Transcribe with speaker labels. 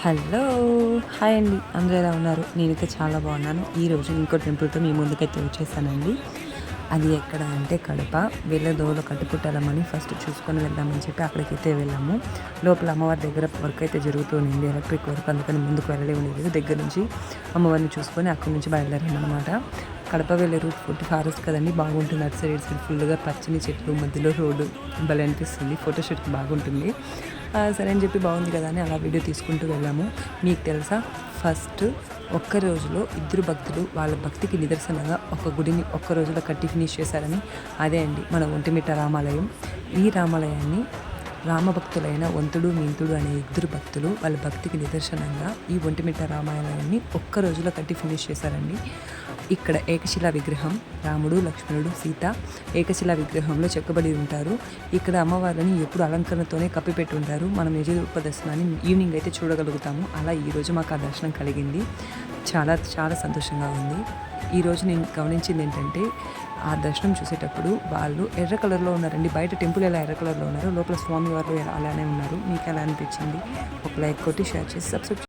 Speaker 1: Hello hi అండి, అందరూ ఎలా ఉన్నారు? నేనైతే చాలా బాగున్నాను. ఈరోజు ఇంకో టెంపుల్తో మీ ముందుకైతే వచ్చేసానండి. అది ఎక్కడ అంటే కడప. వెళ్ళే దోవలో కట్టుకుంటామని ఫస్ట్ చూసుకొని వెళ్దామని చెప్పి అక్కడికైతే వెళ్ళాము. లోపల అమ్మవారి దగ్గర వర్క్ అయితే జరుగుతుంది, ఎలక్ట్రిక్ వర్క్. అందుకని ముందుకు వెళ్ళడం లేదు, దగ్గర నుంచి అమ్మవారిని చూసుకొని అక్కడి నుంచి బయలుదేరామన్నమాట. కడప వెళ్ళే రూట్ ఫుడ్ ఫారెస్ట్ కదండి, బాగుంటుంది. అటు సైడ్ సైడ్ ఫుల్గా పచ్చని చెట్లు, మధ్యలో రోడ్డు భలే అనిపిస్తుంది. ఫోటోషూట్కి బాగుంటుంది. సరే అని చెప్పి బాగుంది కదా అని అలా వీడియో తీసుకుంటూ వెళ్ళాము. మీకు తెలుసా, ఫస్ట్ ఒక్క రోజులో ఇద్దరు భక్తులు వాళ్ళ భక్తికి నిదర్శనంగా ఒక గుడిని ఒక్క రోజులో కట్టి ఫినిష్ చేశారని. అదే అండి మన ఒంటిమిట్ట రామాలయం. ఈ రామాలయాన్ని రామభక్తులైన వంతుడు మీంతుడు అనే ఇద్దరు భక్తులు వాళ్ళ భక్తికి నిదర్శనంగా ఈ ఒంటిమిట్ట రామాలయాన్ని ఒక్క రోజులో కట్టి ఫినిష్ చేశారండి. ఇక్కడ ఏకశిలా విగ్రహం, రాముడు లక్ష్మణుడు సీత ఏకశిలా విగ్రహంలో చెక్కబడి ఉంటారు. ఇక్కడ అమ్మవారిని ఎప్పుడు అలంకరణతోనే కప్పిపెట్టి ఉంటారు. మనం నిజ రూప దర్శనాన్ని ఈవినింగ్ అయితే చూడగలుగుతాము. అలా ఈరోజు మాకు ఆ దర్శనం కలిగింది. చాలా చాలా సంతోషంగా ఉంది. ఈరోజు నేను గమనించింది ఏంటంటే, ఆ దర్శనం చూసేటప్పుడు వాళ్ళు ఎర్ర కలర్లో ఉన్నారండి. బయట టెంపుల్ ఎలా ఎర్ర కలర్లో ఉన్నారు, లోపల స్వామి వారు అలానే ఉన్నారు. మీకు ఎలా అనిపించింది? ఒక లైక్ కొట్టి షేర్ చేసి సబ్స్క్రైబ్